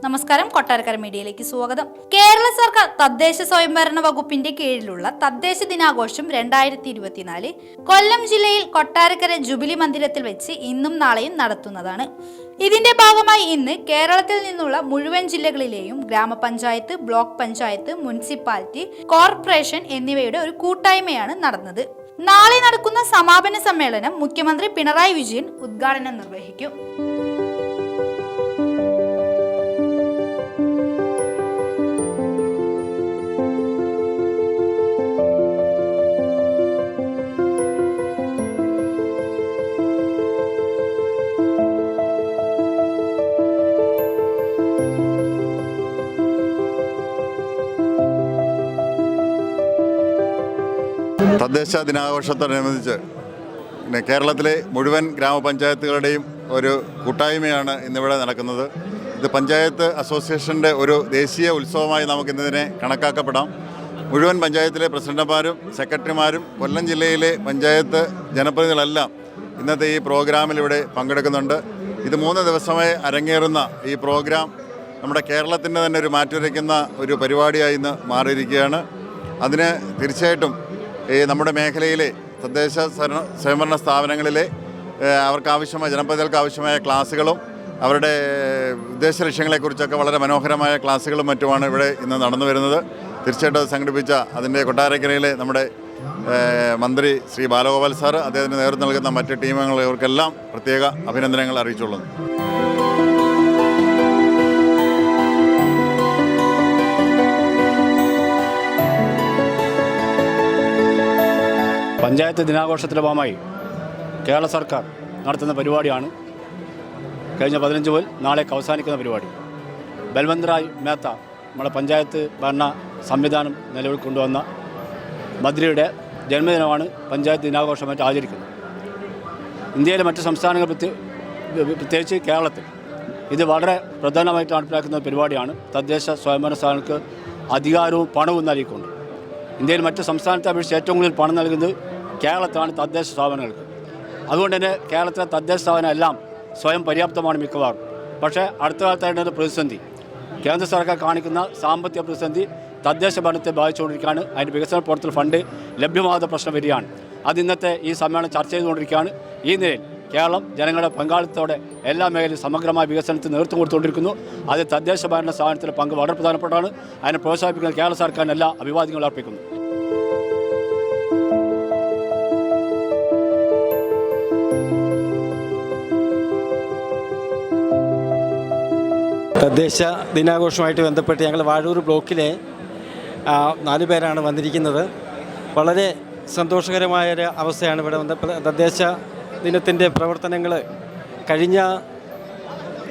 നമസ്കാരം, കൊട്ടാരക്കര മീഡിയയിലേക്ക് സ്വാഗതം. കേരള സർക്കാർ തദ്ദേശ സ്വയംഭരണ വകുപ്പിന്റെ കീഴിലുള്ള തദ്ദേശ ദിനാഘോഷം 2024 കൊല്ലം ജില്ലയിൽ കൊട്ടാരക്കര ജുബിലി മന്ദിരത്തിൽ വെച്ച് ഇന്നും നാളെയും നടത്തുന്നതാണ്. ഇതിന്റെ ഭാഗമായി ഇന്ന് കേരളത്തിൽ നിന്നുള്ള മുഴുവൻ ജില്ലകളിലെയും ഗ്രാമപഞ്ചായത്ത്, ബ്ലോക്ക് പഞ്ചായത്ത്, മുനിസിപ്പാലിറ്റി, കോർപ്പറേഷൻ എന്നിവയുടെ ഒരു കൂട്ടായ്മയാണ് നടന്നത്. നാളെ നടക്കുന്ന സമാപന സമ്മേളനം മുഖ്യമന്ത്രി പിണറായി വിജയൻ ഉദ്ഘാടനം നിർവഹിക്കും. തദ്ദേശ ദിനാഘോഷത്തോടനുബന്ധിച്ച് കേരളത്തിലെ മുഴുവൻ ഗ്രാമപഞ്ചായത്തുകളുടെയും ഒരു കൂട്ടായ്മയാണ് ഇന്നിവിടെ നടക്കുന്നത്. ഇത് പഞ്ചായത്ത് അസോസിയേഷൻ്റെ ഒരു ദേശീയ ഉത്സവമായി നമുക്കിന്നതിനെ കണക്കാക്കപ്പെടാം. മുഴുവൻ പഞ്ചായത്തിലെ പ്രസിഡന്റുമാരും സെക്രട്ടറിമാരും കൊല്ലം ജില്ലയിലെ പഞ്ചായത്ത് ജനപ്രതിനിധികളെല്ലാം ഇന്നത്തെ ഈ പ്രോഗ്രാമിൽ ഇവിടെ പങ്കെടുക്കുന്നുണ്ട്. ഇത് 3 ദിവസമായി അരങ്ങേറുന്ന ഈ പ്രോഗ്രാം നമ്മുടെ കേരളത്തിൻ്റെ തന്നെ ഒരു മാറ്റുരയ്ക്കുന്ന ഒരു പരിപാടിയായി ഇന്ന് മാറിയിരിക്കുകയാണ്. അതിന് തീർച്ചയായിട്ടും നമ്മുടെ മേഖലയിലെ തദ്ദേശ സ്വയംഭരണ സ്ഥാപനങ്ങളിലെ അവർക്കാവശ്യമായ ജനപ്രതിനിധികൾക്ക് ആവശ്യമായ ക്ലാസ്സുകളും അവരുടെ ഉദ്ദേശ ലക്ഷ്യങ്ങളെക്കുറിച്ചൊക്കെ വളരെ മനോഹരമായ ക്ലാസ്സുകളും മറ്റുമാണ് ഇവിടെ ഇന്ന് നടന്നു വരുന്നത്. തീർച്ചയായിട്ടും അത് സംഘടിപ്പിച്ച അതിൻ്റെ കൊട്ടാരക്കരയിലെ നമ്മുടെ മന്ത്രി ശ്രീ ബാലഗോപാൽ സാറ്, അദ്ദേഹത്തിന് നേതൃത്വം നൽകുന്ന മറ്റ് ടീമുകൾ, ഇവർക്കെല്ലാം പ്രത്യേക അഭിനന്ദനങ്ങൾ അറിയിച്ചുകൊള്ളുന്നു. പഞ്ചായത്ത് ദിനാഘോഷത്തിൻ്റെ ഭാഗമായി കേരള സർക്കാർ നടത്തുന്ന പരിപാടിയാണ് കഴിഞ്ഞ 15 മുതൽ നാളേക്ക് അവസാനിക്കുന്ന പരിപാടി. ബൽവന്ത്രായ് മേത്ത നമ്മുടെ പഞ്ചായത്ത് ഭരണ സംവിധാനം നിലവിൽ കൊണ്ടുവന്ന മന്ത്രിയുടെ ജന്മദിനമാണ് പഞ്ചായത്ത് ദിനാഘോഷമായിട്ട് ആചരിക്കുന്നത്. ഇന്ത്യയിലെ മറ്റ് സംസ്ഥാനങ്ങൾ പ്രത്യേകിച്ച് കേരളത്തിൽ ഇത് വളരെ പ്രധാനമായിട്ട് നടപ്പിലാക്കുന്ന പരിപാടിയാണ്. തദ്ദേശ സ്വയംഭരണ സ്ഥാപനങ്ങൾക്ക് അധികാരവും പണവും നൽകിക്കൊണ്ട് ഇന്ത്യയിൽ മറ്റ് സംസ്ഥാനത്തെ അപേക്ഷിച്ച് ഏറ്റവും കൂടുതൽ പണം നൽകുന്നത് കേരളത്തിലാണ് തദ്ദേശ സ്ഥാപനങ്ങൾക്ക്. അതുകൊണ്ട് തന്നെ കേരളത്തിലെ തദ്ദേശ സ്ഥാപനം എല്ലാം സ്വയം പര്യാപ്തമാണ് മിക്കവാറും. പക്ഷേ അടുത്ത കാലത്തായിട്ട് പ്രതിസന്ധി, കേന്ദ്ര സർക്കാർ കാണിക്കുന്ന സാമ്പത്തിക പ്രതിസന്ധി തദ്ദേശ ഭരണത്തെ ബാധിച്ചുകൊണ്ടിരിക്കുകയാണ്. അതിൻ്റെ വികസന പ്രവർത്തന ഫണ്ട് ലഭ്യമാകാത്ത പ്രശ്നം വരികയാണ്. അത് ഇന്നത്തെ ഈ സമ്മേളനം ചർച്ച ചെയ്തുകൊണ്ടിരിക്കുകയാണ്. ഈ നിലയിൽ കേരളം ജനങ്ങളുടെ പങ്കാളിത്തത്തോടെ എല്ലാ മേഖലയിലും സമഗ്രമായ വികസനത്തിന് നേതൃത്വം കൊടുത്തുകൊണ്ടിരിക്കുന്നു. അത് തദ്ദേശ ഭരണ സ്ഥാപനത്തിലെ പങ്ക് വളരെ പ്രധാനപ്പെട്ടതാണ്. അതിനെ പ്രോത്സാഹിപ്പിക്കുന്ന കേരള സർക്കാരിന് എല്ലാ അഭിവാദ്യങ്ങളും അർപ്പിക്കുന്നു. തദ്ദേശ ദിനാഘോഷവുമായിട്ട് ബന്ധപ്പെട്ട് ഞങ്ങൾ വാഴൂർ ബ്ലോക്കിലെ 4 പേരാണ് വന്നിരിക്കുന്നത്. വളരെ സന്തോഷകരമായൊരു അവസ്ഥയാണ് ഇവിടെ തദ്ദേശ ദിനത്തിൻ്റെ പ്രവർത്തനങ്ങൾ കഴിഞ്ഞ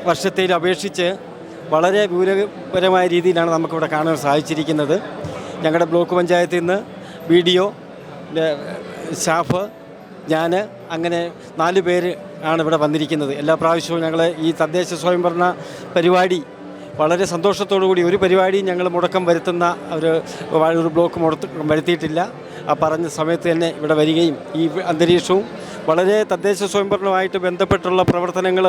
വർഷത്തിൽ അപേക്ഷിച്ച് വളരെ വിപുലപരമായ രീതിയിലാണ് നമുക്കിവിടെ കാണാൻ സാധിച്ചിരിക്കുന്നത്. ഞങ്ങളുടെ ബ്ലോക്ക് പഞ്ചായത്തിൽ നിന്ന് BDO, സ്റ്റാഫ്, ഞാൻ, അങ്ങനെ 4 പേര് ആണ് ഇവിടെ വന്നിരിക്കുന്നത്. എല്ലാ പ്രാവശ്യവും ഞങ്ങൾ ഈ തദ്ദേശ സ്വയംഭരണ പരിപാടി വളരെ സന്തോഷത്തോടു കൂടി, ഒരു പരിപാടിയും ഞങ്ങൾ മുടക്കം വരുത്തുന്ന ഒരു ബ്ലോക്ക് മുടക്കം വരുത്തിയിട്ടില്ല. ആ പറഞ്ഞ സമയത്ത് തന്നെ ഇവിടെ വരികയും ഈ അന്തരീക്ഷവും വളരെ തദ്ദേശ സ്വയംഭരണവുമായിട്ട് ബന്ധപ്പെട്ടുള്ള പ്രവർത്തനങ്ങൾ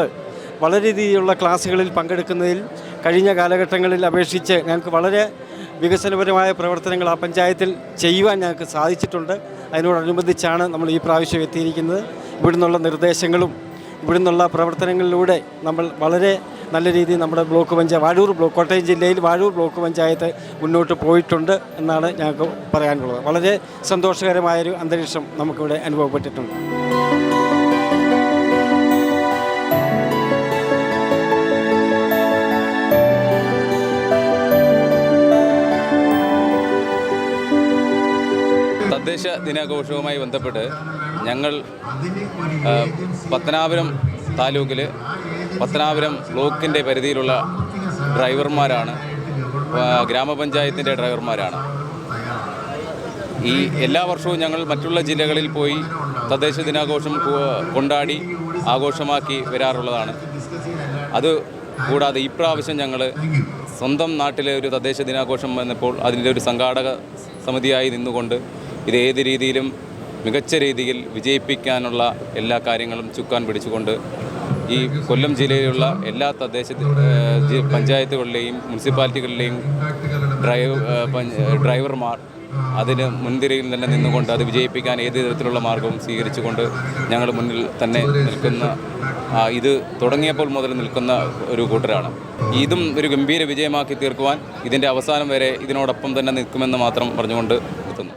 വളരെ രീതിയിലുള്ള ക്ലാസ്സുകളിൽ പങ്കെടുക്കുന്നതിൽ കഴിഞ്ഞ കാലഘട്ടങ്ങളിൽ അപേക്ഷിച്ച് ഞങ്ങൾക്ക് വളരെ വികസനപരമായ പ്രവർത്തനങ്ങൾ ആ പഞ്ചായത്തിൽ ചെയ്യുവാൻ ഞങ്ങൾക്ക് സാധിച്ചിട്ടുണ്ട്. അതിനോടനുബന്ധിച്ചാണ് നമ്മൾ ഈ പ്രാവശ്യം എത്തിയിരിക്കുന്നത്. ഇവിടെ നിന്നുള്ള നിർദ്ദേശങ്ങളും ഇവിടെ നിന്നുള്ള പ്രവർത്തനങ്ങളിലൂടെ നമ്മൾ വളരെ നല്ല രീതിയിൽ നമ്മുടെ കോട്ടയം ജില്ലയിൽ വാഴൂർ ബ്ലോക്ക് പഞ്ചായത്ത് മുന്നോട്ട് പോയിട്ടുണ്ട് എന്നാണ് ഞങ്ങൾക്ക് പറയാനുള്ളത്. വളരെ സന്തോഷകരമായൊരു അന്തരീക്ഷം നമുക്കിവിടെ അനുഭവപ്പെട്ടിട്ടുണ്ട്. തദ്ദേശ ദിനാഘോഷവുമായി ബന്ധപ്പെട്ട് ഞങ്ങൾ പത്തനാപുരം താലൂക്കിൽ പത്തനാപുരം ബ്ലോക്കിൻ്റെ പരിധിയിലുള്ള ഡ്രൈവർമാരാണ്, ഗ്രാമപഞ്ചായത്തിൻ്റെ ഡ്രൈവർമാരാണ്. ഈ എല്ലാ വർഷവും ഞങ്ങൾ മറ്റുള്ള ജില്ലകളിൽ പോയി തദ്ദേശ ദിനാഘോഷം കൊണ്ടാടി ആഘോഷമാക്കി വരാറുള്ളതാണ്. അത് കൂടാതെ ഇപ്രാവശ്യം ഞങ്ങൾ സ്വന്തം നാട്ടിലെ ഒരു തദ്ദേശ ദിനാഘോഷം വന്നപ്പോൾ അതിൻ്റെ ഒരു സംഘാടക സമിതിയായി നിന്നുകൊണ്ട് ഇത് ഏത് രീതിയിലും മികച്ച രീതിയിൽ വിജയിപ്പിക്കാനുള്ള എല്ലാ കാര്യങ്ങളും ചുക്കാൻ പിടിച്ചുകൊണ്ട് ഈ കൊല്ലം ജില്ലയിലുള്ള എല്ലാ പഞ്ചായത്തുകളിലെയും മുനിസിപ്പാലിറ്റികളിലെയും ഡ്രൈവർമാർ അതിന് മുൻനിരയിൽ തന്നെ നിന്നുകൊണ്ട് അത് വിജയിപ്പിക്കാൻ ഏത് തരത്തിലുള്ള മാർഗവും സ്വീകരിച്ചുകൊണ്ട് ഞങ്ങൾ മുന്നിൽ തന്നെ നിൽക്കുന്ന ഇത് തുടങ്ങിയപ്പോൾ മുതൽ നിൽക്കുന്ന ഒരു കൂട്ടരാണ്. ഇതും ഒരു ഗംഭീര വിജയമാക്കി തീർക്കുവാൻ ഇതിൻ്റെ അവസാനം വരെ ഇതിനോടൊപ്പം തന്നെ നിൽക്കുമെന്ന് മാത്രം പറഞ്ഞുകൊണ്ട് എത്തുന്നു.